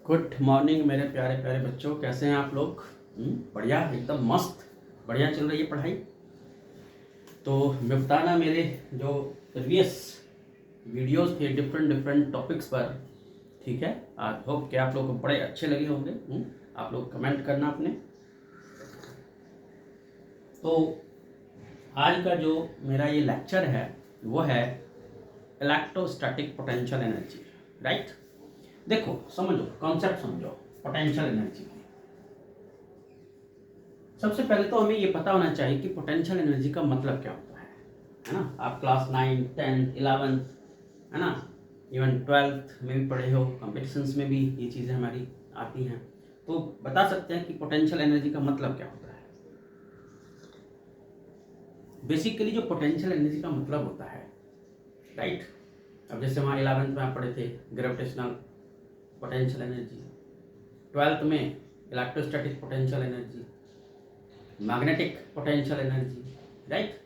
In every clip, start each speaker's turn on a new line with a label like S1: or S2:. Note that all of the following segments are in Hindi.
S1: गुड मॉर्निंग मेरे प्यारे प्यारे बच्चों, कैसे हैं आप लोग? बढ़िया, एकदम मस्त, बढ़िया चल रही है पढ़ाई। तो मैं बताना, मेरे जो प्रीवियस वीडियोस थे डिफरेंट डिफरेंट टॉपिक्स पर, ठीक है, आई होप कि आप लोग को बड़े अच्छे लगे होंगे। आप लोग कमेंट करना अपने। तो आज का जो मेरा ये लेक्चर है वो है इलेक्ट्रोस्टैटिक पोटेंशियल एनर्जी, राइट। देखो, समझो, कॉन्सेप्ट समझो पोटेंशियल एनर्जी की। सबसे पहले तो हमें ये पता होना चाहिए कि पोटेंशियल एनर्जी का मतलब क्या होता है ना। आप क्लास 9, 10, 11, है ना, इवन 12th में भी पढ़े हो, कॉम्पिटिशन्स में भी ये चीज़ें हमारी आती हैं, तो बता सकते हैं कि पोटेंशियल एनर्जी का मतलब क्या होता है। बेसिकली जो पोटेंशियल एनर्जी का मतलब होता है, राइट। अब जैसे वहाँ 11th में आप पढ़े थे ग्रेविटेशनल पोटेंशियल एनर्जी, 12th में electrostatic potential energy, magnetic potential energy, right.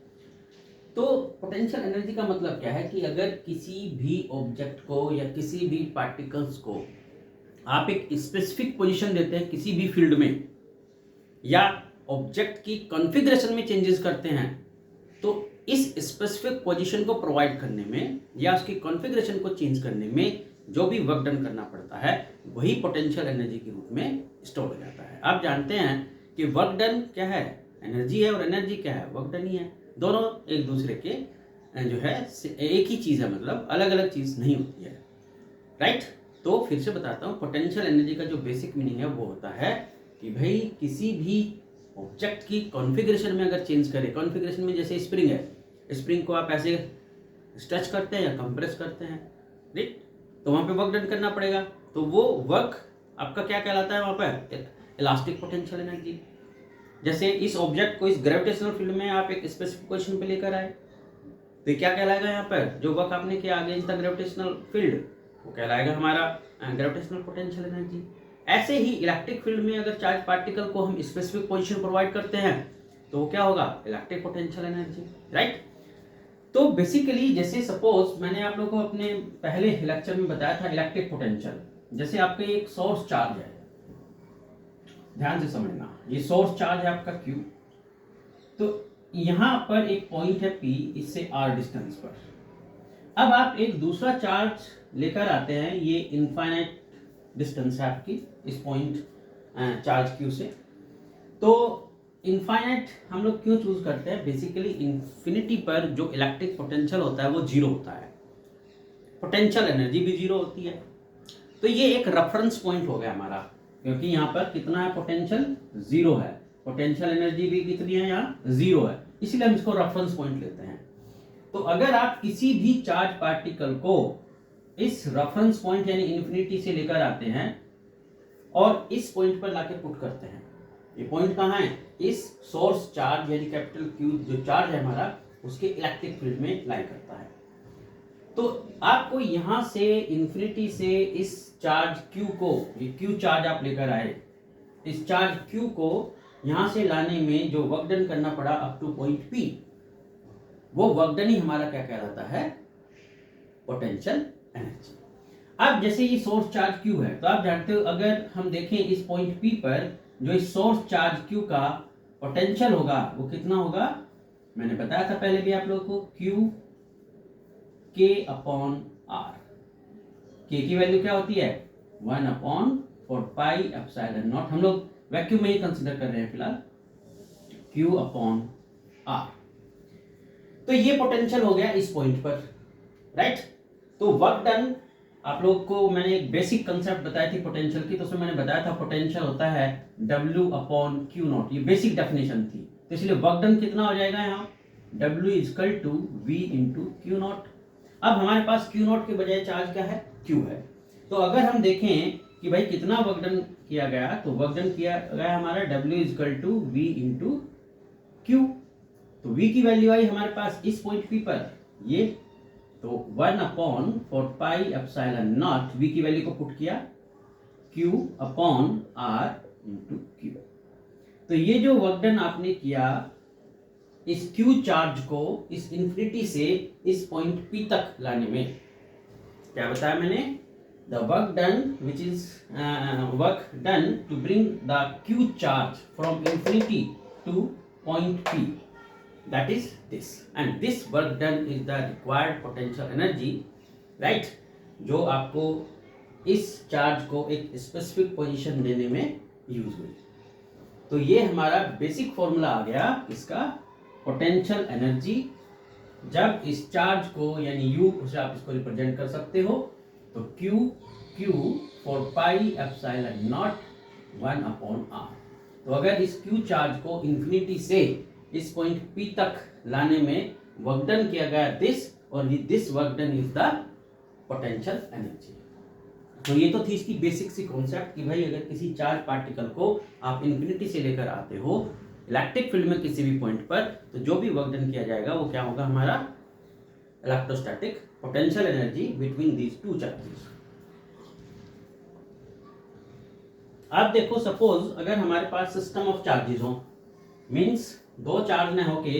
S1: तो पोटेंशियल एनर्जी का मतलब क्या है कि अगर किसी भी ऑब्जेक्ट को या किसी भी पार्टिकल्स को आप एक स्पेसिफिक पोजीशन देते हैं किसी भी फील्ड में, या ऑब्जेक्ट की कॉन्फ़िगरेशन में चेंजेस करते हैं, तो इस स्पेसिफिक पोजीशन को प्रोवाइड करने में या उसकी कॉन्फ़िगरेशन को चेंज करने में जो भी वर्क डन करना पड़ता है वही पोटेंशियल एनर्जी के रूप में स्टोर हो जाता है। आप जानते हैं कि वर्क डन क्या है, एनर्जी है, और एनर्जी क्या है, वर्क डन ही है। दोनों एक दूसरे के जो है एक ही चीज़ है, मतलब अलग अलग चीज़ नहीं होती है, राइट। तो फिर से बताता हूँ, पोटेंशियल एनर्जी का जो बेसिक मीनिंग है वो होता है कि भाई किसी भी ऑब्जेक्ट की कॉन्फ़िगरेशन में अगर चेंज करें, कॉन्फ़िगरेशन में जैसे स्प्रिंग है, स्प्रिंग को आप ऐसे स्ट्रेच करते हैं या कंप्रेस करते हैं, राइट, तो वहाँ पे वर्क डन करना पड़ेगा। तो वो वर्क आपका क्या कहलाता है वहाँ पर, इलास्टिक पोटेंशियल एनर्जी। जैसे इस ऑब्जेक्ट को इस ग्रेविटेशनल फील्ड में आप एक स्पेसिफिक पोजीशन पे लेकर आए, तो क्या कहलाएगा यहाँ पर, जो वर्क आपने किया अगेंस्ट द ग्रेविटेशनल फील्ड, वो कहलाएगा हमारा ग्रेविटेशनल पोटेंशियल एनर्जी। ऐसे ही इलेक्ट्रिक फील्ड में अगर चार्ज पार्टिकल को हम स्पेसिफिक पोजीशन प्रोवाइड करते हैं तो वो क्या होगा, इलेक्ट्रिक पोटेंशियल एनर्जी, राइट। तो बेसिकली जैसे सपोज मैंने आप लोगों को अपने पहले लेक्चर में बताया था इलेक्ट्रिक पोटेंशियल, जैसे आपका एक सोर्स चार्ज है, ध्यान से समझना, ये सोर्स चार्ज है आपका Q, तो यहां पर एक पॉइंट है P, इससे R डिस्टेंस पर। अब आप एक दूसरा चार्ज लेकर आते हैं, ये इनफाइनाइट डिस्टेंस है आपकी इस पॉइंट चार्ज Q से। तो इनफाइनाइट हम लोग क्यों चूज करते हैं, बेसिकली इन्फिनिटी पर जो इलेक्ट्रिक पोटेंशियल होता है वो जीरो होता है, पोटेंशियल एनर्जी भी जीरो होती है। तो ये एक रेफरेंस पॉइंट हो गया हमारा, क्योंकि यहाँ पर कितना है, पोटेंशियल जीरो है, पोटेंशियल एनर्जी भी कितनी है, यहाँ जीरो है, इसलिए हम इसको रेफरेंस पॉइंट लेते हैं। तो अगर आप किसी भी चार्ज पार्टिकल को इस रेफरेंस पॉइंट यानी इन्फिनिटी से लेकर आते हैं और इस पॉइंट पर लाके पुट करते हैं, ये पॉइंट कहाँ है, इस सोर्स चार्ज यानी कैपिटल Q जो चार्ज है हमारा, उसके इलेक्ट्रिक फील्ड में लाई करता है। तो आपको यहां से इन्फिनिटी से इस चार्ज Q को, ये Q चार्ज आप लेकर आए, इस चार्ज Q को यहां से लाने में जो वर्क डन करना पड़ा अप टू पॉइंट P, वो वर्क डन ही हमारा क्या कहलाता है, पोटेंशियल एनर्जी। अब जैसे ये सोर्स चार्ज Q है, तो आप जानते हो अगर हम देखें इस पॉइंट P पर जो इस सोर्स चार्ज Q का पोटेंशियल होगा वो कितना होगा, मैंने बताया था पहले भी आप लोगों को, Q K upon R। K की वैल्यू क्या होती है, 1/4 पाई एप्सिलॉन नॉट, हम लोग वैक्यूम में ही कंसीडर कर रहे हैं फिलहाल, Q अपॉन R। तो ये पोटेंशियल हो गया इस पॉइंट पर, राइट। तो वर्क डन आप लोग को मैंने एक बेसिक कंसेप्ट बताई थी पोटेंशियल की, तो उसमें मैंने बताया था पोटेंशियल होता है W/Q0, ये बेसिक डेफिनेशन थी। तो इसलिए वर्क डन कितना हो जाएगा यहाँ, W=V/Q0। अब हमारे पास Q0 के बजाय चार्ज क्या है, Q है। तो अगर हम देखें कि भाई कितना वर्क डन किया गया, तो वर्क डन किया गया हमारा W=V/Q। तो V की वैल्यू आई हमारे पास इस पॉइंट P पर, ये तो 1/4 पाई एप्सिलॉन नॉट, V की वैल्यू को पुट किया Q/R/Q। तो ये जो वर्क डन आपने किया इस Q चार्ज को इस इन्फिनिटी से इस पॉइंट P तक लाने में, क्या बताया मैंने, the work done which is work done to bring the q charge from infinity to point p, that is this, and this work done is the required potential energy, right, जो आपको इस चार्ज को एक स्पेसिफिक पोजीशन देने में यूज हुई। तो ये हमारा बेसिक फॉर्मूला आ गया इसका, पोटेंशियल एनर्जी। जब इस चार्ज को यानी यू से आप इसको रिप्रेजेंट कर सकते हो, तो Q Q for pi epsilon not 1/r। तो अगर इस क्यू चार्ज को इंफिनिटी से इस पॉइंट पी तक लाने में वर्क डन किया गया दिस, और this work done is the potential energy. तो ये तो थी इसकी बेसिक सी कॉन्सेप्ट कि भाई अगर किसी चार्ज पार्टिकल को आप इंफिनिटी से लेकर आते हो इलेक्ट्रिक फील्ड में किसी भी पॉइंट पर, तो जो भी वर्क डन किया जाएगा वो क्या होगा, हमारा electrostatic potential energy between these two charges. आप देखो सपोज अगर हमारे पास सिस्टम ऑफ चार्जेस हो, मींस दो चार्ज न होके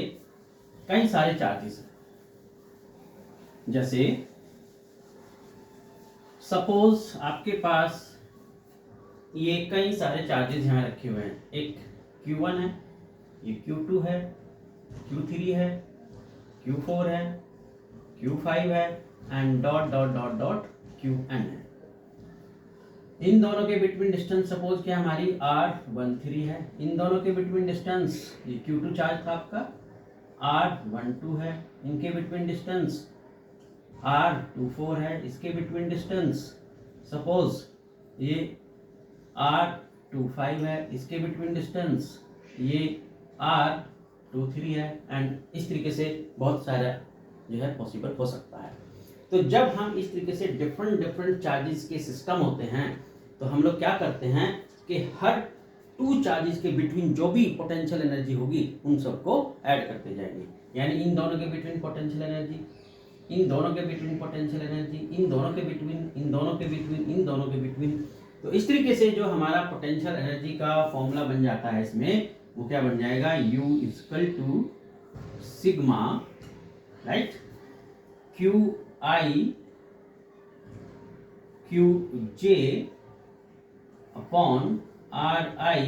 S1: कई सारे चार्जेस हैं। जैसे सपोज आपके पास ये कई सारे चार्जेस यहाँ रखे हुए हैं, एक Q1 है, ये Q2 है, Q3 है, Q4 है, Q5 है and dot dot dot dot Qn है। इन दोनों के बिटवीन डिस्टेंस सपोज क्या हमारी R13 है। इन दोनों के बिटवीन डिस्टेंस ये Q2 चार्ज था आपका, R12 है। इनके बिटवीन डिस्टेंस R24 है। इसके बिटवीन डिस्टेंस सपोज ये R25 है। इसके बिटवीन डिस्टेंस ये R23 है एंड इस तरीके से बहुत सारा जो है पॉसिबल हो सकता है। तो जब हम इस तरीके से डिफरेंट डिफरेंट चार्जेस के सिस्टम होते हैं, तो हम लोग क्या करते हैं कि हर टू चार्जेस के बिटवीन जो भी पोटेंशियल एनर्जी होगी उन सबको ऐड करते जाएंगे। यानी इन दोनों के बिटवीन पोटेंशियल एनर्जी, इन दोनों के बिटवीन पोटेंशियल एनर्जी, इन दोनों के बिटवीन, इन दोनों के बिटवीन, इन दोनों के बिटवीन। तो इस तरीके से जो हमारा पोटेंशियल एनर्जी का फॉर्मूला बन जाता है इसमें, वो क्या बन जाएगा, U equal to sigma, right, QI QJ upon RI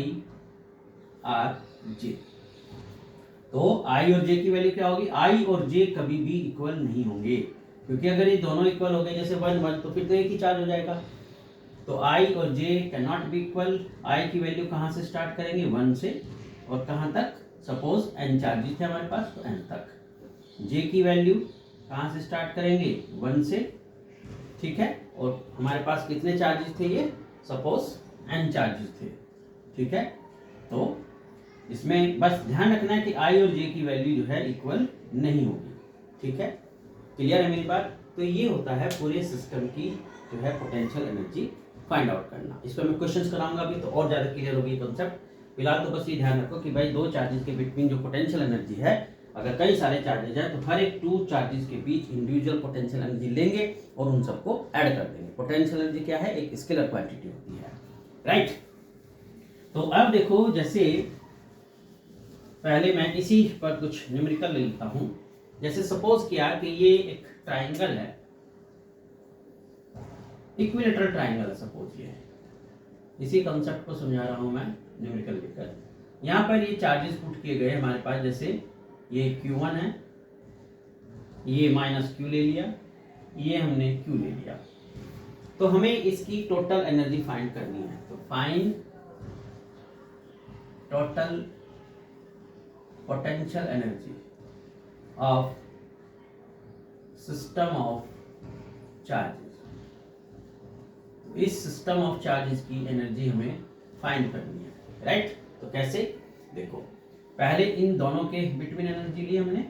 S1: RJ। तो I और J की वैल्यू क्या होगी, I और J कभी भी इक्वल नहीं होंगे, क्योंकि अगर ये दोनों इक्वल हो गए जैसे 1 1, तो फिर तो एक ही चार्ज हो जाएगा। तो I और J can not be equal. I की वैल्यू कहाँ से स्टार्ट करेंगे, 1 से, और कहाँ तक, सपोज n चार्जेस थे हमारे पास तो n तक। J की वैल्यू कहाँ से स्टार्ट करेंगे, 1 से, ठीक है, और हमारे पास कितने चार्जेस थे ये, सपोज n चार्जेस थे, ठीक है। तो इसमें बस ध्यान रखना है कि I और J की वैल्यू जो है इक्वल नहीं होगी, ठीक है। क्लियर है मेरी बात। तो ये होता है पूरे सिस्टम की जो है पोटेंशियल एनर्जी फाइंड आउट करना। इस पर मैं क्वेश्चंस कराऊंगा अभी, तो और ज़्यादा क्लियर होगी कॉन्सेप्ट। फिलहाल तो बस ये ध्यान रखो कि भाई दो चार्जेस के बिटवीन जो पोटेंशियल एनर्जी है, अगर कई सारे चार्जेस हैं तो हर एक टू चार्जेस के बीच इंडिविजुअल पोटेंशियल एनर्जी लेंगे और उन सबको ऐड कर देंगे। पोटेंशियल एनर्जी क्या है, एक स्केलर क्वांटिटी होती है, राइट। तो अब देखो, जैसे पहले मैं इसी पर कुछ न्यूमेरिकल लिखता हूं। जैसे सपोज किया कि ये एक ट्राइंगल है, इक्विलेटरल ट्राइंगल है सपोज, ये इसी कॉन्सेप्ट को समझा रहा हूं मैं न्यूमेरिकल लिखकर। यहाँ पर ये चार्जेस पुट किए गए हमारे पास, जैसे ये Q1 है, ये माइनस Q ले लिया, ये हमने Q ले लिया। तो हमें इसकी टोटल एनर्जी फाइंड करनी है। तो find total potential energy of system of charges। इस सिस्टम ऑफ चार्जेस की एनर्जी हमें फाइंड करनी है, राइट। तो कैसे, देखो पहले इन दोनों के बिटवीन एनर्जी ली हमने।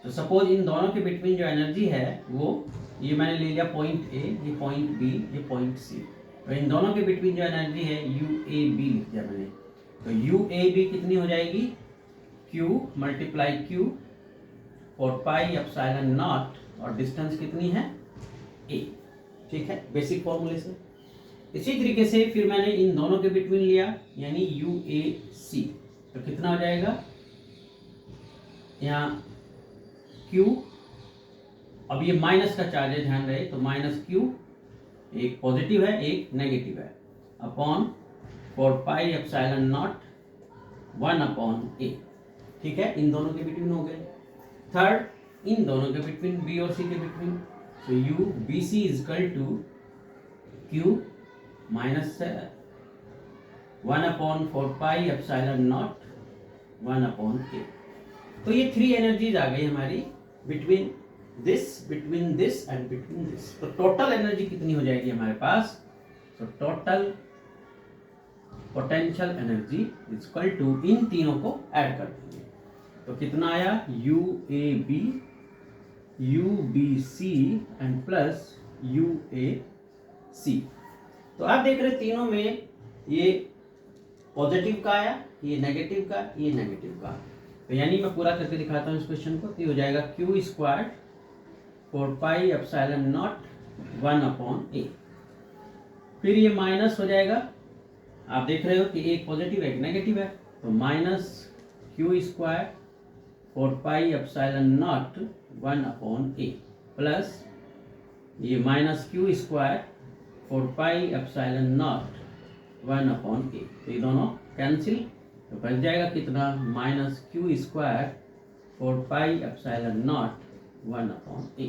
S1: तो सपोज इन दोनों के बिटवीन जो एनर्जी है वो, ये मैंने ले लिया पॉइंट ए, ये पॉइंट बी, ये पॉइंट सी। तो इन दोनों के बिटवीन जो एनर्जी है UAB लिख दिया मैंने। तो UAB कितनी हो जाएगी, Q मल्टीप्लाई Q और पाई एप्सिलॉन नॉट, और डिस्टेंस कितनी है, A, ठीक है, बेसिक फॉर्मूले से। इसी तरीके से फिर मैंने इन दोनों के बिटवीन लिया, यानी UAC। तो कितना हो जाएगा, यहाँ Q, अब ये माइनस का चार्ज है, ध्यान रहे, तो माइनस Q एक पॉजिटिव है एक नेगेटिव है, upon 4 pi epsilon naught 1 upon a. ठीक है, इन दोनों के बिटवीन हो गए। थर्ड, इन दोनों के बिटवीन, बी और सी के बिटवीन, तो U B C is equal to Q minus 1 upon 4 pi epsilon naught 1 upon a. तो ये 3 एनर्जीज आ गई हमारी between this and between this. तो टोटल एनर्जी कितनी हो जाएगी हमारे पास? तो total potential energy is equal to, इन तीनों को ऐड कर देंगे तो कितना आया? U A B, U B C and plus U A C. तो आप देख रहे तीनों में ये पॉजिटिव का आया, ये नेगेटिव का, ये नेगेटिव का। तो यानी मैं पूरा करके दिखाता हूँ इस क्वेश्चन को। तो ये हो जाएगा Q square 4 pi epsilon naught 1 upon a. फिर ये माइनस हो जाएगा, आप देख रहे हो कि एक पॉजिटिव एक नेगेटिव है, तो minus Q square 4 pi epsilon naught 1 upon a plus ये minus Q square 4 pi epsilon naught 1 upon a. तो ये दोनों कैंसिल, तो बच जाएगा कितना? Minus Q square 4 pi epsilon naught 1 upon a.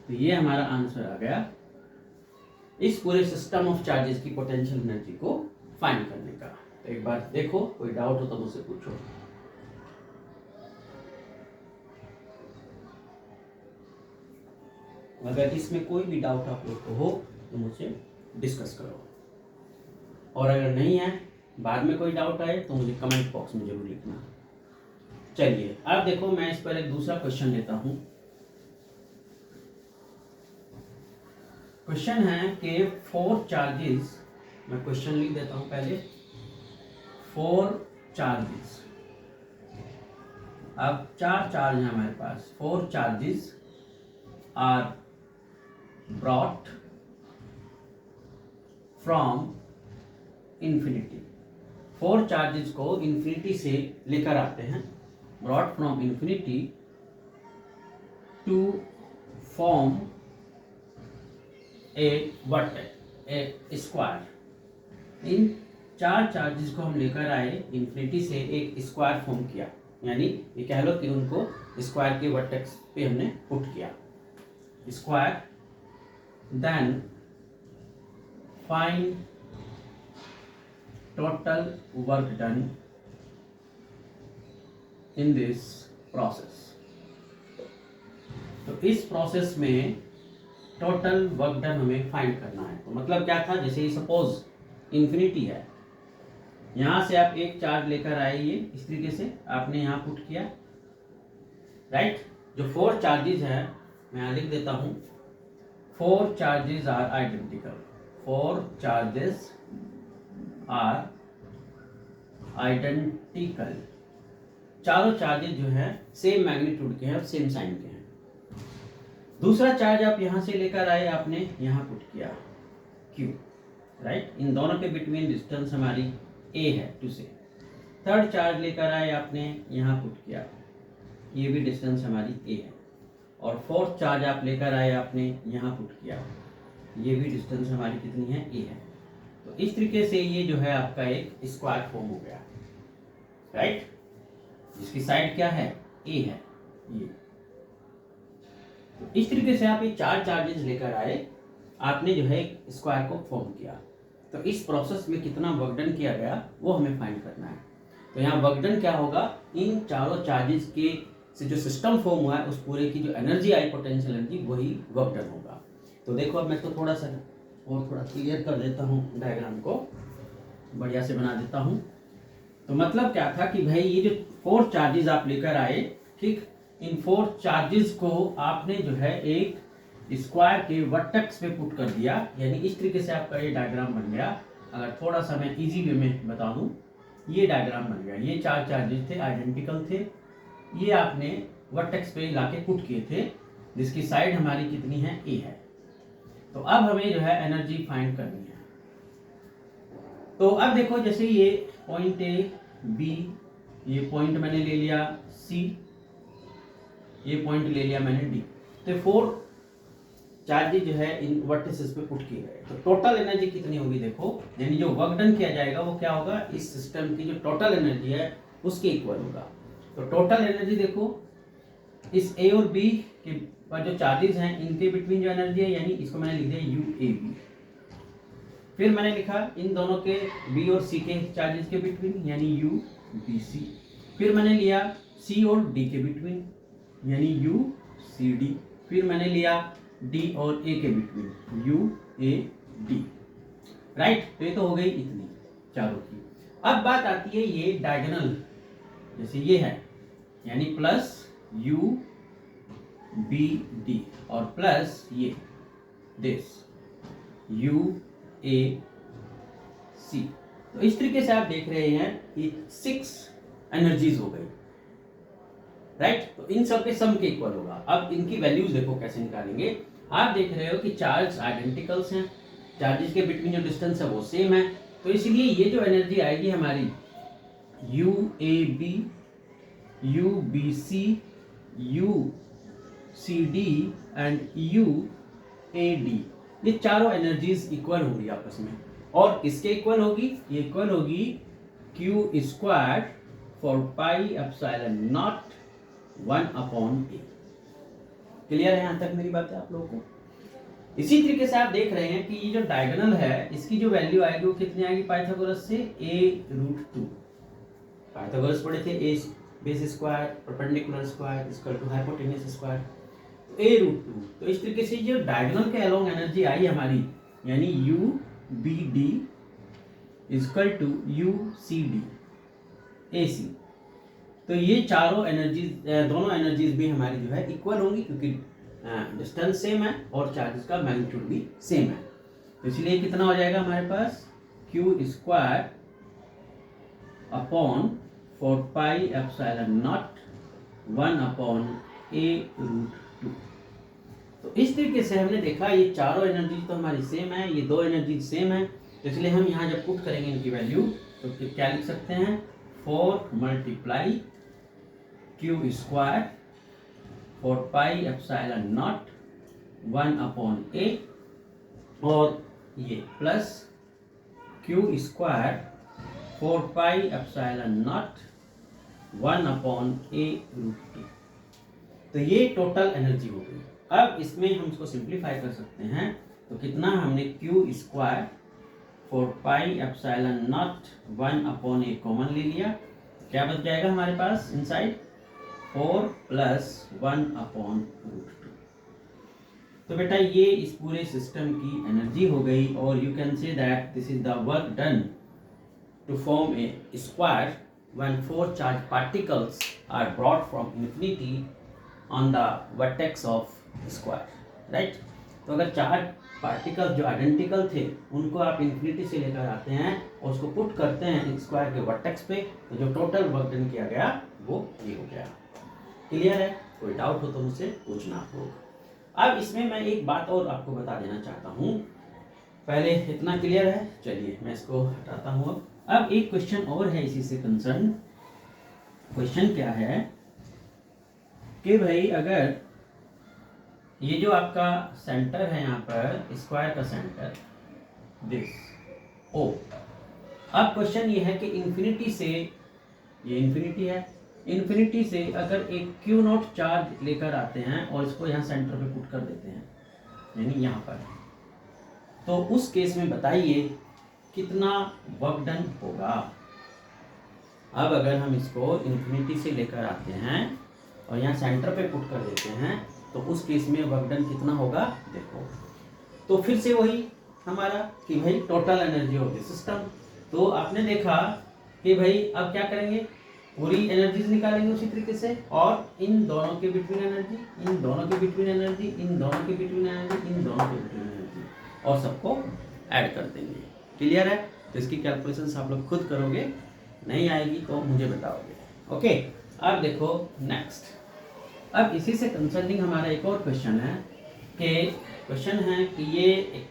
S1: तो ये हमारा आंसर आ गया इस पूरे सिस्टम ऑफ चार्जेस की पोटेंशियल एनर्जी को फाइंड करने का। तो एक बार देखो, कोई डाउट हो तो मुझसे पूछो। अगर इसमें कोई भी डाउट आप लोग को हो तो मुझसे डिस्कस करो, और अगर नहीं है, बाद में कोई डाउट आए तो मुझे कमेंट बॉक्स में जरूर लिखना। चलिए अब देखो, मैं इस पर एक दूसरा क्वेश्चन लेता हूं। क्वेश्चन है कि 4 चार्जेस, मैं क्वेश्चन लिख देता हूं पहले। 4 चार्जेस, अब 4 चार्ज है हमारे पास। 4 charges are brought from infinity. 4 charges को इंफिनिटी से लेकर आते हैं, brought from infinity to form a vertex, a square. इन 4 चार्जेस को हम लेकर आए इंफिनिटी से, एक स्क्वायर फॉर्म किया, यानी ये कह लो कि उनको स्क्वायर के वर्टेक्स पे हमने पुट किया, square. Then find total work done in this process. तो इस प्रोसेस में टोटल वर्क डन हमें फाइंड करना है। तो मतलब क्या था, जैसे सपोज इंफिनिटी है, यहां से आप एक चार्ज लेकर आए, ये इस तरीके से आपने यहां पुट किया, राइट। जो 4 चार्जेस है मैं यहां लिख देता हूं, 4 charges are identical. 4 charges are identical, चारों चार्जेस जो है सेम मैग्नीट्यूड के हैं और सेम साइन के हैं। दूसरा चार्ज आप यहां से लेकर आए, आपने यहां पुट किया Q, राइट। इन दोनों के बिटवीन डिस्टेंस हमारी A है 2 से। थर्ड चार्ज लेकर आए, आपने यहां पुट किया, ये भी डिस्टेंस हमारी A है। और फोर्थ चार्ज आप लेकर आए, आपने यहां पुट किया, ये भी डिस्टेंस हमारी कितनी है? A है। तो इस तरीके से ये जो है आपका एक स्क्वायर फॉर्म हो गया, राइट, जिसकी साइड क्या है? A है ये। तो इस तरीके से आप ये 4 चार्जेस लेकर आए, आपने जो है एक स्क्वायर को फॉर्म किया। तो इस प्रोसेस में कितना वर्क डन किया गया वो हमें फाइंड करना है। तो यहाँ वर्क डन क्या होगा, इन चारों चार्जेस के से जो सिस्टम फॉर्म हुआ है उस पूरे की जो एनर्जी आई, पोटेंशियल एनर्जी, वही वर्क डन होगा। तो देखो अब मैं तो थोड़ा सा और थोड़ा क्लियर कर देता हूँ, डायग्राम को बढ़िया से बना देता हूँ। तो मतलब क्या था कि भाई ये जो 4 चार्जेस आप लेकर आए, ठीक, इन 4 चार्जेस को आपने जो है एक स्क्वायर के वर्टेक्स पे पुट कर दिया, यानी इस तरीके से आपका ये डायग्राम बन गया। अगर थोड़ा सा मैं इजी वे में बता दूं, ये डायग्राम बन गया। ये 4 चार्जेस थे, आइडेंटिकल थे, ये आपने वर्टेक्स पे लाके पुट किए थे, जिसकी साइड हमारी कितनी है? A है। तो अब हमें जो है एनर्जी फाइंड करनी है। तो अब देखो, जैसे ये पॉइंट A, B, ये पॉइंट मैंने ले लिया C, ये पॉइंट ले लिया मैंने D। तो 4 चार्जेज जो है इन वर्टिसेस पे पुट किए गए, तो टोटल एनर्जी कितनी होगी देखो, यानी जो वर्क डन किया जाएगा वो क्या होगा, इस सिस्टम की जो टोटल एनर्जी है उसके इक्वल होगा। तो टोटल एनर्जी देखो, इस ए और बी के पर जो चार्जेस हैं इनके बिटवीन जो एनर्जी है, यानी इसको मैंने लिख दिया यू ए बी। फिर मैंने लिखा इन दोनों के बी और सी के चार्जेस के बिटवीन, यानी यू बी सी। फिर मैंने लिया सी और डी के बिटवीन, यानी यू सी डी। फिर मैंने लिया डी और ए के between, you A D. Right, तो ये तो हो गई इतनी चारों की। अब बात आती है ये डायगोनल, जैसे ये है, यानी प्लस यू बी डी और प्लस ये दिस यू ए सी। तो इस तरीके से आप देख रहे हैं कि 6 एनर्जीज हो गई। राइट, तो इन सब के सम के इक्वल होगा। अब इनकी वैल्यूज देखो कैसे निकालेंगे। आप देख रहे हो कि चार्ज आइडेंटिकल्स हैं, चार्जेस के बिटवीन जो डिस्टेंस है वो सेम है, तो इसलिए ये जो एनर्जी आएगी हमारी U A B, U B C, U C D and U A D, ये चारों एनर्जीज इक्वल होंगी आपस में। और किसके इक्वल होगी, ये इक्वल होगी Q square for pi epsilon not 1/a। Clear है यहां तक मेरी बात है आप लोगों को। इसी तरीके से आप देख रहे हैं कि ये जो डायगोनल है इसकी जो वैल्यू आएगी वो कितनी आएगी पाइथागोरस से a√2। पाइथागोरस पढ़े थे a base square perpendicular square equal to hypotenuse square, तो a√2। तो इस तरीके से जो डायगोनल के अलोंग एनर्जी आई हमारी, यानी u b d equal to u c d a c। तो ये चारों एनर्जीज, दोनों एनर्जीज भी हमारी जो है इक्वल होंगी, क्योंकि डिस्टेंस सेम है और चार्जेस का मैग्नीट्यूड भी सेम है। तो इसलिए कितना हो जाएगा हमारे पास, Q square upon 4 pi epsilon naught 1/a√2। तो इस तरीके से हमने देखा ये चारों एनर्जीज तो हमारी सेम है, ये दो एनर्जीज सेम है, तो इसलिए हम यहाँ जब पुट करेंगे इनकी वैल्यू तो क्या लिख सकते हैं, 4 multiply Q square 4 pi epsilon not 1/a और ये plus Q square 4 pi epsilon naught 1/a√2। तो ये टोटल एनर्जी हो गई। अब इसमें हम इसको सिंप्लीफाई कर सकते हैं, तो कितना हमने Q square 4 pi epsilon not 1/a common ले लिया, क्या बच जाएगा हमारे पास इनसाइड 4 प्लस 1/√2। तो बेटा ये इस पूरे सिस्टम की एनर्जी हो गई, और you can say that this is the work done to form a square when 4 charge particles are brought from infinity on the vertex of square. Right, तो अगर 4 पार्टिकल्स जो आइडेंटिकल थे उनको आप इन्फिनिटी से लेकर आते हैं और उसको पुट करते हैं स्क्वायर के वर्टेक्स पे, तो जो टोटल वर्क डन किया गया वो ये हो गया। क्लियर है, कोई डाउट हो तो मुझसे पूछना आप लोग। अब इसमें मैं एक बात और आपको बता देना चाहता हूँ, पहले इतना क्लियर है, चलिए मैं इसको हटाता हूँ। अब एक क्वेश्चन और है इसी से कंसर्न। क्वेश्चन क्या है कि भाई अगर ये जो आपका सेंटर है यहाँ पर स्क्वायर का सेंटर दिस ओ, अब क्वेश्चन ये है कि इन्फिनिटी से, ये इन्फिनिटी है, इन्फिनिटी से अगर एक क्यू नॉट चार्ज लेकर आते हैं और इसको यहाँ सेंटर पे पुट कर देते हैं, यानी यहाँ पर, तो उस केस में बताइए कितना वर्क डन होगा। अब अगर हम इसको इन्फिनिटी से लेकर आते हैं और यहाँ सेंटर पे पुट कर देते हैं, तो उस केस में वर्क डन कितना होगा देखो। तो फिर से वही हमारा कि भाई total energy of the system. तो आपने देखा कि भाई अब क्या करेंगे, पूरी एनर्जीज निकालेंगे उसी तरीके से, और इन दोनों के बिटवीन एनर्जी, इन दोनों के बिटवीन एनर्जी, इन दोनों के बिटवीन एनर्जी, इन दोनों के बिटवीन एनर्जी, और सबको ऐड कर देंगे। क्लियर है, तो इसकी कैलकुलेशंस आप लोग खुद करोगे, नहीं आएगी तो मुझे बताओगे। ओके, अब देखो नेक्स्ट। अब इसी से कंसर्निंग हमारा एक और क्वेश्चन है कि क्वेश्चन है कि ये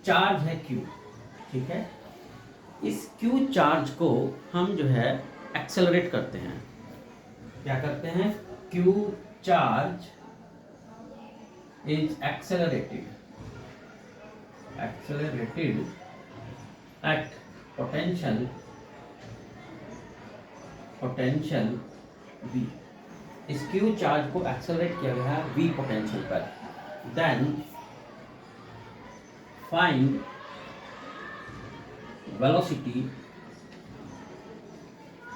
S1: चार्ज है Q, ठीक है, इस Q चार्ज को हम जो है एक्सेलरेट करते हैं। क्या करते हैं, Q charge is accelerated at potential V। इस Q चार्ज को एक्सेलरेट किया गया है V पोटेंशियल पर। Then find velocity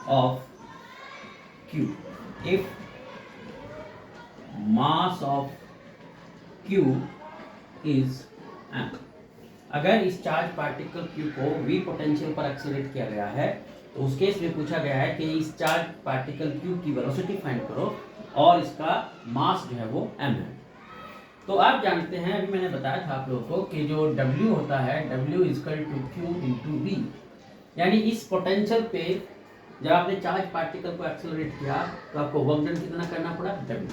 S1: of Q if mass of Q is m। अगर इस चार्ज पार्टिकल Q को V पोटेंशियल पर एक्सेलरेट किया गया है तो उस केस में पूछा गया है कि इस चार्ज पार्टिकल Q की वेलोसिटी फाइंड करो और इसका मास जो है वो m है। तो आप जानते हैं, अभी मैंने बताया था आप लोगों को कि जो W होता है W equal to Q into V, यानी इस पोटेंशियल पे जब आपने चार्ज पार्टिकल को एक्सेलरेट किया तो आपको वर्क डन कितना करना पड़ा W,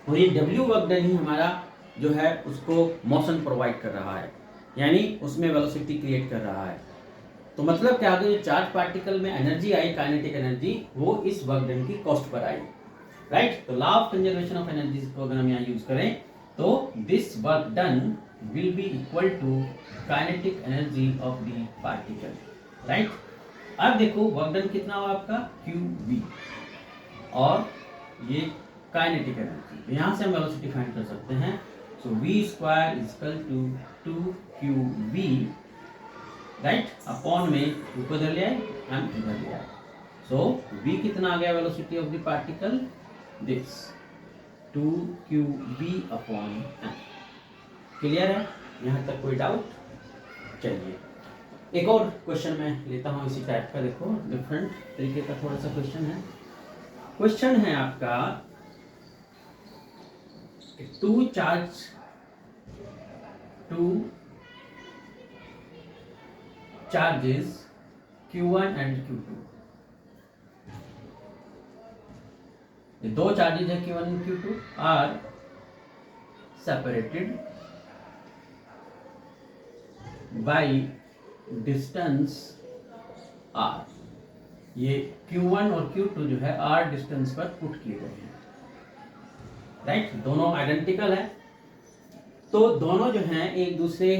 S1: और ये W वर्क डन ही हमारा जो है उसको मोशन प्रोवाइड कर रहा है, यानी उसमें वेलोसिटी क्रिएट कर रहा है। तो मतलब क्या होगा, जो चार्ज पार्टिकल में एनर्जी आई, काइनेटिक एनर्जी, वो इस वर्क डन की कॉस्ट पर आई, राइट। तो law of conservation of energy को अगर हम यहाँ यूज करें तो this work done will be equal to kinetic energy of the particle, right. अब देखो वर्क डन कितना हुआ आपका QV और ये काइनेटिक एनर्जी, तो यहाँ से हम वेलोसिटी फाइंड कर सकते हैं। So V square equal to 2QV, right, upon में ऊपर इधर ले आए एम इधर ले आए। सो V कितना आ गया velocity of the particle, this 2QV upon m। Clear है, यहाँ तक कोई डाउट? चलिए एक और क्वेश्चन मैं लेता हूँ इसी टाइप का, देखो डिफरेंट तरीके का थोड़ा सा क्वेश्चन है। क्वेश्चन है आपका to charges Q1 and Q2, ये दो चार्जेज है Q1 and Q2 are separated by distance r। ये Q1 और Q2 जो है r डिस्टेंस पर पुट किए गए हैं, राइट। दोनों आइडेंटिकल है, तो दोनों जो हैं एक दूसरे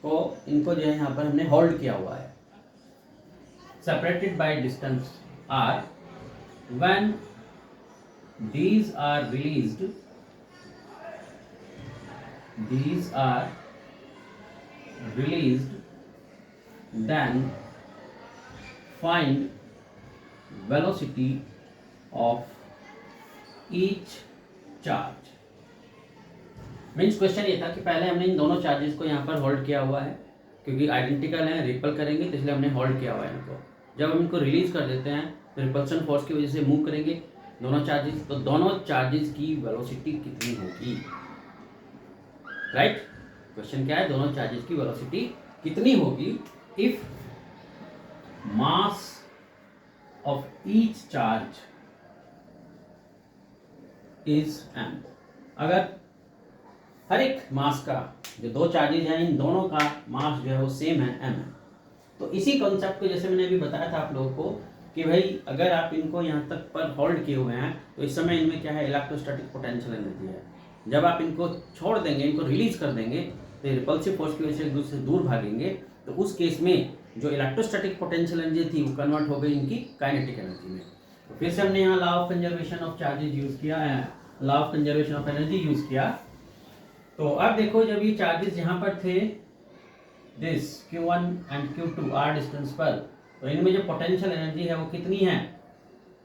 S1: को, इनको जो है यहाँ पर हमने होल्ड किया हुआ है, separated by distance r। When these are released then find velocity of each charge। Means question ये था कि पहले हमने इन दोनों चार्जेस को यहाँ पर होल्ड किया हुआ है, क्योंकि आइडेंटिकल हैं, रिपल करेंगे तो इसलिए हमने होल्ड किया हुआ है इनको। जब हम इनको रिलीज कर देते हैं तो रिपल्सन फोर्स की वजह से मूव करेंगे दोनों चार्जेस, तो दोनों चार्जेस की वेलोसिटी कितनी होगी, राइट। क्वेश्चन क्या है, दोनों चार्जेस की वेलोसिटी कितनी होगी if mass of each charge is m। अगर हर एक मास का, जो दो चार्जेज हैं इन दोनों का मास जो है वो सेम है, m है। तो इसी कॉन्सेप्ट को जैसे मैंने अभी बताया था आप लोगों को कि भाई अगर आप इनको यहाँ तक पर होल्ड किए हुए हैं तो इस समय इनमें क्या है, इलेक्ट्रोस्टैटिक पोटेंशियल एनर्जी है। जब आप इनको छोड़ देंगे, इनको रिलीज कर देंगे तो रिपल्सिव फोर्स की वजह से एक दूसरे से दूर भागेंगे, तो उस केस में जो इलेक्ट्रोस्टैटिक पोटेंशियल एनर्जी थी वो कन्वर्ट हो गई इनकी काइनेटिक एनर्जी में। तो फिर से हमने यहाँ law of conservation of charges use किया है, law of conservation of energy use किया। तो अब देखो जब ये चार्जेस यहाँ पर थे, this Q1 and Q2 are distance पर, तो इनमें जो पोटेंशियल एनर्जी है वो कितनी है,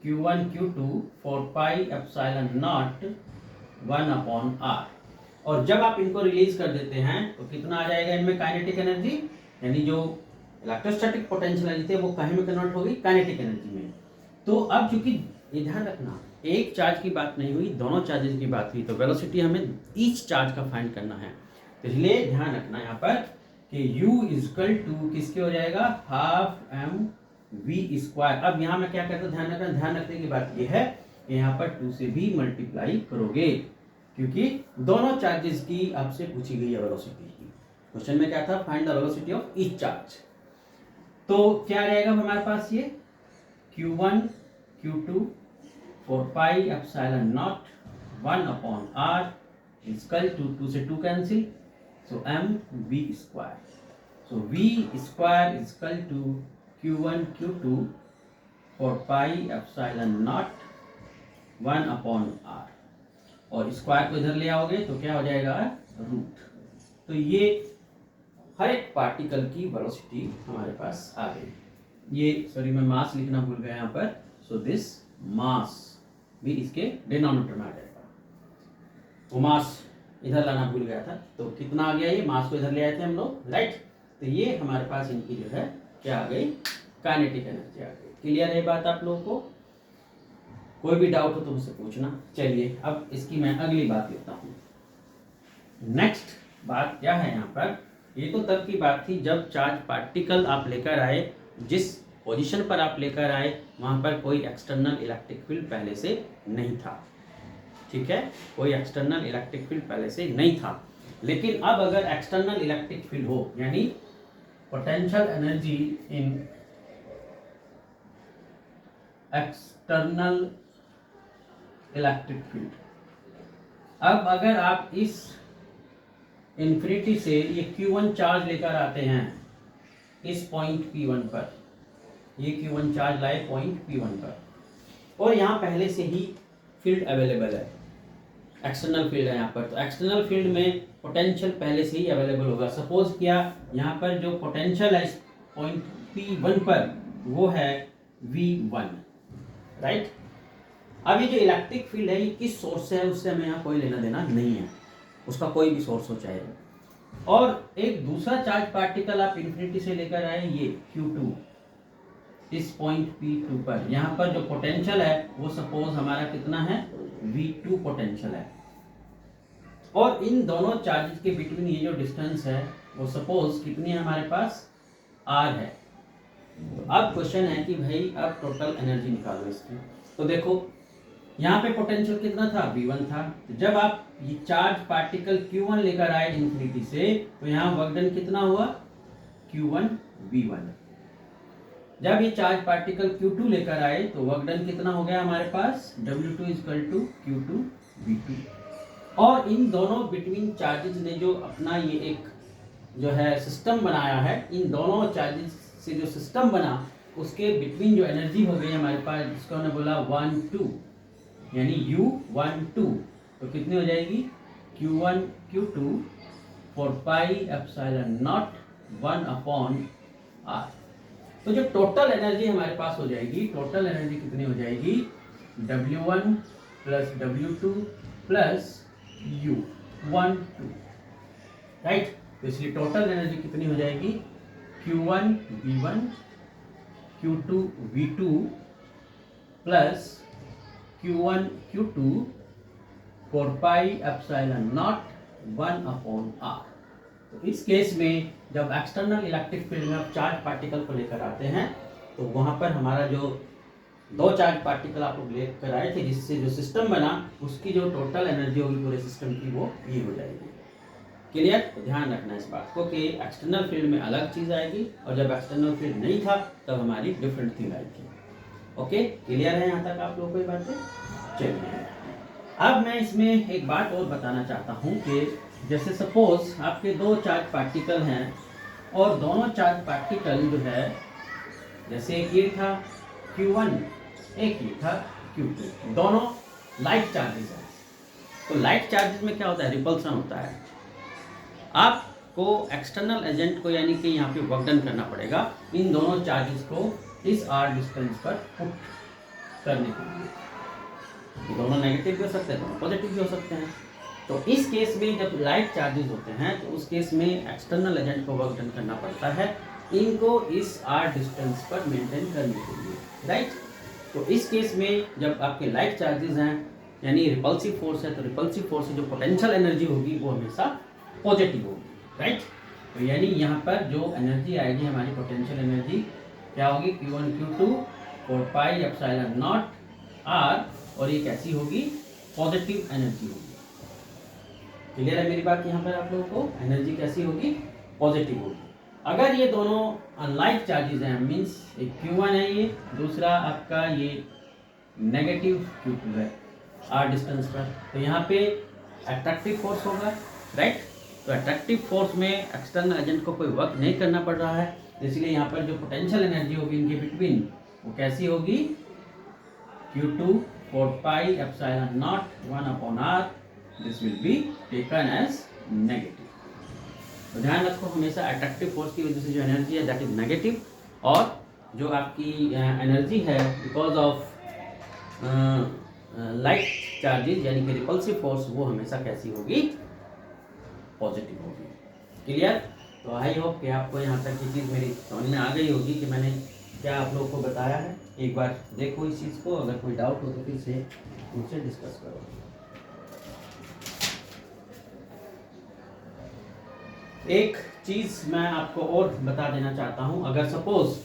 S1: Q1 Q2 4 pi epsilon naught 1 upon r। और जब आप इनको रिलीज कर देते हैं तो कितना आ जाएगा इनमें काइनेटिक एनर्जी, यानी जो इलेक्ट्रोस्टैटिक पोटेंशियल एनर्जी थे वो कहीं में कन्वर्ट हो गई, काइनेटिक एनर्जी में। तो अब चूंकि ये ध्यान रखना, एक चार्ज की बात नहीं हुई, दोनों चार्जेस की बात हुई, तो वेलोसिटी हमें ईच चार्ज का फाइंड करना है। तो इसलिए ध्यान रखना यहाँ पर कि U इक्वल टू किसके हो जाएगा, हाफ mv स्क्वायर। अब यहाँ मैं क्या कहता हूँ, ध्यान रखने की बात ये है कि यहाँ पर 2 से भी मल्टीप्लाई करोगे, क्योंकि दोनों चार्जेस की आपसे पूछी गई है वेलोसिटी की। क्वेश्चन में क्या था, find the velocity of each charge. तो क्या रहेगा हमारे पास, ये Q1 Q2 4 pi epsilon naught 1 upon r equal to 2 से 2 cancel, so m v square, so v square equal to Q1 Q2 4 pi epsilon naught 1 upon r, और स्क्वायर को इधर ले आओगे तो क्या हो जाएगा, रूट। तो ये हर एक पार्टिकल की वेलोसिटी हमारे पास आ गई। ये सॉरी मैं मास लिखना भूल गया यहाँ पर, सो दिस मास भी इसके डिनोमिनेटर में आ जाएगा। वो मास इधर लाना भूल गया था, तो कितना आ गया, ये मास को इधर ले आए थे हम लोग, राइट। तो ये हमारे पास इनकी जो है क्या आ गई, काइनेटिक एनर्जी आ गई। क्लियर है बात आप लोगों को? कोई भी डाउट हो तो मुझसे पूछना। चलिए अब इसकी मैं अगली बात लेता हूँ। नेक्स्ट बात क्या है यहाँ पर, ये तो तब की बात थी जब चार्ज पार्टिकल आप लेकर आए, जिस पोजीशन पर आप लेकर आए वहाँ पर कोई एक्सटर्नल इलेक्ट्रिक फील्ड पहले से नहीं था, ठीक है, कोई एक्सटर्नल इलेक्ट्रिक फील्ड पहले से नहीं था। लेकिन अब अगर एक्सटर्नल इलेक्ट्रिक फील्ड हो, यानी potential energy in external electric field, अब अगर आप इस इन्फिनिटी से ये Q1 चार्ज लेकर आते हैं इस पॉइंट P1 पर, ये Q1 चार्ज लाए पॉइंट P1 पर, और यहाँ पहले से ही फील्ड अवेलेबल है, एक्सटर्नल फील्ड है यहाँ पर, तो एक्सटर्नल फील्ड में पोटेंशियल पहले से ही अवेलेबल होगा। सपोज किया यहाँ पर जो पोटेंशियल है इस पॉइंट P1 पर वो है V1, राइट। अब ये जो इलेक्ट्रिक फील्ड है ये किस सोर्स से है उससे हमें यहाँ कोई लेना देना नहीं है, उसका कोई भी सोर्स हो चाहे। और एक दूसरा चार्ज पार्टिकल आप इन्फिनिटी से लेकर आए, ये Q2 इस पॉइंट P2 पर, यहाँ पर जो पोटेंशियल है वो सपोज हमारा कितना है, V2 पोटेंशियल है, और इन दोनों चार्जेस के बिटवीन ये जो डिस्टेंस है वो सपोज कितनी है हमारे पास, R है। तो अब क्वेश्चन है कि भाई अब टोटल एनर्जी निकालो इसकी। तो देखो यहाँ पे पोटेंशियल कितना था, V1 था। तो जब आप ये चार्ज पार्टिकल Q1 लेकर आए इन्फिनिटी से, तो यहाँ वर्क डन कितना हुआ, Q1 V1। जब ये चार्ज पार्टिकल Q2 लेकर आए तो वर्क डन कितना हो गया हमारे पास, W2 equal to Q2 V2। और इन दोनों बिटवीन चार्जेस ने जो अपना ये एक जो है सिस्टम बनाया है, इन दोनों चार्जेस से जो सिस्टम बना उसके बिटवीन जो एनर्जी हो गई हमारे पास, जिसको हमने बोला 1-2, यानी U12, तो कितनी हो जाएगी, Q1 Q2 4 pi epsilon naught 1 upon R। तो जो टोटल एनर्जी हमारे पास हो जाएगी, टोटल एनर्जी कितनी हो जाएगी, W1 plus W2 plus U12, right. तो इसलिए टोटल एनर्जी कितनी हो जाएगी, Q1 V1 Q2 V2 plus Q1 Q2 4 pi epsilon naught 1 upon R। तो इस केस में जब एक्सटर्नल इलेक्ट्रिक फील्ड में आप चार्ज पार्टिकल को लेकर आते हैं तो वहाँ पर हमारा जो दो चार्ज पार्टिकल आप लोग लेकर आए थे जिससे जो सिस्टम बना, उसकी जो टोटल एनर्जी होगी पूरे सिस्टम की वो ये हो जाएगी। क्लियर? तो ध्यान रखना इस बात को कि एक्सटर्नल फील्ड में अलग चीज़ आएगी और जब एक्सटर्नल फील्ड नहीं था तब हमारी डिफरेंट थिंग आएगी। ओके, क्लियर है यहाँ तक आप लोगों को ये बातें? चलिए अब मैं इसमें एक बात और बताना चाहता हूँ कि जैसे सपोज आपके दो चार्ज पार्टिकल हैं और दोनों चार्ज पार्टिकल जो है, जैसे एक ये था Q1, एक ये था Q2, दोनों लाइट चार्जेस हैं। तो लाइट चार्जेस में क्या होता है, रिपल्सन होता है। आपको एक्सटर्नल एजेंट को यानी कि यहाँ पे वर्क डन करना पड़ेगा इन दोनों चार्जेस को इस R डिस्टेंस पर पुट करने के लिए। दोनों नेगेटिव भी हो सकते हैं, दोनों पॉजिटिव भी हो सकते हैं। तो इस केस में जब लाइट चार्जेस होते हैं तो उस केस में एक्सटर्नल एजेंट को वर्क डन करना पड़ता है इनको इस R डिस्टेंस पर मेंटेन करने के लिए, राइट। तो इस केस में जब आपके लाइट चार्जेस हैं यानी रिपल्सिव फोर्स है, तो रिपल्सिव फोर्स से जो पोटेंशियल एनर्जी होगी वो हमेशा पॉजिटिव होगी, राइट। तो यानी यहाँ पर जो एनर्जी आएगी हमारी पोटेंशियल एनर्जी क्या होगी, Q1 Q2 4 pi epsilon not R, और ये कैसी होगी, पॉजिटिव एनर्जी होगी। क्लियर है मेरी बात? यहाँ पर आप लोगों को एनर्जी कैसी होगी, पॉजिटिव होगी। अगर ये दोनों अनलाइक चार्जेस हैं, मीन्स एक Q1 है ये, दूसरा आपका ये नेगेटिव Q2 है R डिस्टेंस पर, तो यहाँ पे अट्रैक्टिव फोर्स होगा, राइट। तो अट्रैक्टिव फोर्स में एक्सटर्नल एजेंट को कोई वर्क नहीं करना पड़ रहा है, इसलिए यहाँ पर जो पोटेंशियल एनर्जी होगी इनके बिटवीन वो कैसी होगी, Q2 4 pi epsilon naught 1 upon r, this will be taken as negative. तो ध्यान रखो हमेशा अट्रैक्टिव फोर्स की वजह से जो एनर्जी है दैट इज नेगेटिव, और जो आपकी एनर्जी है बिकॉज ऑफ लाइट चार्जेस यानी कि रिपल्सिव फोर्स वो हमेशा कैसी होगी, पॉजिटिव होगी। क्लियर। तो आई होप कि आपको यहाँ तक ये चीज़ मेरी समझ में आ गई होगी कि मैंने क्या आप लोगों को बताया है। एक बार देखो इस चीज़ को, अगर कोई डाउट हो तो फिर से मुझसे डिस्कस करो। एक चीज़ मैं आपको और बता देना चाहता हूँ, अगर सपोज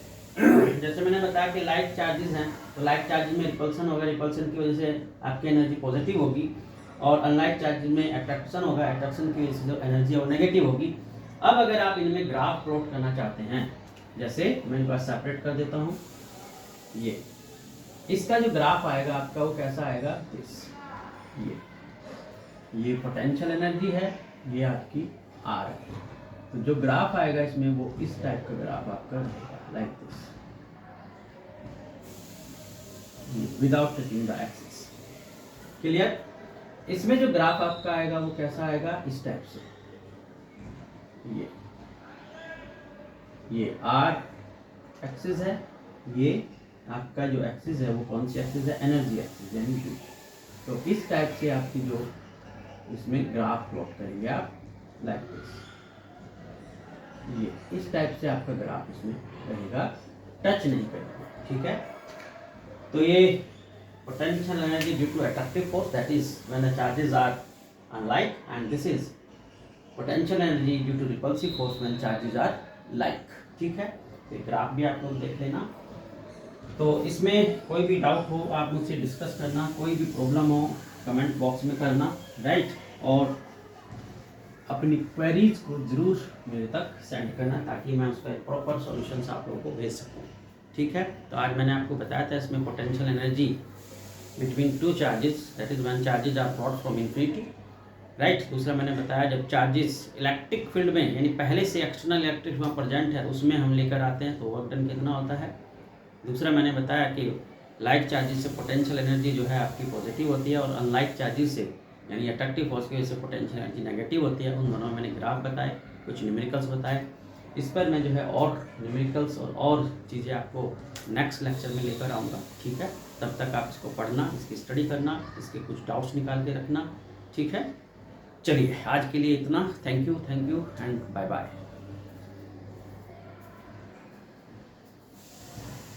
S1: जैसे मैंने बताया कि लाइट चार्जेस हैं, तो लाइट चार्जेस में रिपल्सन होगा, रिपल्सन की वजह से आपकी एनर्जी पॉजिटिव होगी, और अनलाइट चार्जेस में अट्रैक्शन होगा, अट्रैक्शन की वजह से जो एनर्जी है वो नेगेटिव होगी। अब अगर आप इनमें ग्राफ प्लॉट करना चाहते हैं, जैसे मैं इनका सेपरेट कर देता हूँ, ये इसका जो ग्राफ आएगा आपका वो कैसा आएगा, ये पोटेंशियल एनर्जी है, ये आपकी आर है। तो जो ग्राफ आएगा इसमें वो इस टाइप का ग्राफ आपका रहेगा, like this, without touching the axis. Clear. इसमें जो ग्राफ आपका आएगा वो कैसा आएगा, इस टाइप से, ये आर एक्सिस है, ये आपका जो एक्सिस है वो कौन सी एक्सिस है, एनर्जी एक्सिस यानी यू। तो इस टाइप से आपकी जो इसमें ग्राफ प्लॉट करेंगे आप, लाइक दिस, ये इस टाइप से आपका ग्राफ इसमें रहेगा, टच नहीं करेगा, ठीक है। तो ये potential energy due to attractive force, that is when the charges are unlike, and this is potential energy due to repulsive force when charges are like, ठीक है। तो ग्राफ भी आप लोग देख लेना। तो इसमें कोई भी डाउट हो आप मुझसे डिस्कस करना, कोई भी प्रॉब्लम हो कमेंट बॉक्स में करना, राइट। और अपनी क्वेरीज को ज़रूर मेरे तक सेंड करना ताकि मैं उसका एक प्रॉपर सॉल्यूशंस आप लोगों को भेज सकूँ, ठीक है। तो आज मैंने आपको बताया था इसमें potential energy between two charges, that is when charges are brought from infinity, right. दूसरा मैंने बताया जब चार्जेस इलेक्ट्रिक फील्ड में यानी पहले से एक्सटर्नल इलेक्ट्रिक फील्ड प्रेजेंट है उसमें हम लेकर आते हैं तो वर्क डन कितना होता है। दूसरा मैंने बताया कि लाइट चार्जेस से पोटेंशियल एनर्जी जो है आपकी पॉजिटिव होती है, और अनलाइट चार्जेस से यानी अट्रैक्टिव फोर्स की वजह से पोटेंशियल एनर्जी नेगेटिव होती है। उन दोनों में मैंने ग्राफ बताए, कुछ न्यूमेरिकल्स बताए। इस पर मैं जो है और न्यूमेरिकल्स और चीज़ें आपको नेक्स्ट लेक्चर में लेकर आऊँगा, ठीक है। तब तक आप इसको पढ़ना, इसकी स्टडी करना, इसके कुछ डाउट्स निकाल के रखना, ठीक है। चलिए आज के लिए इतना, thank you and bye bye.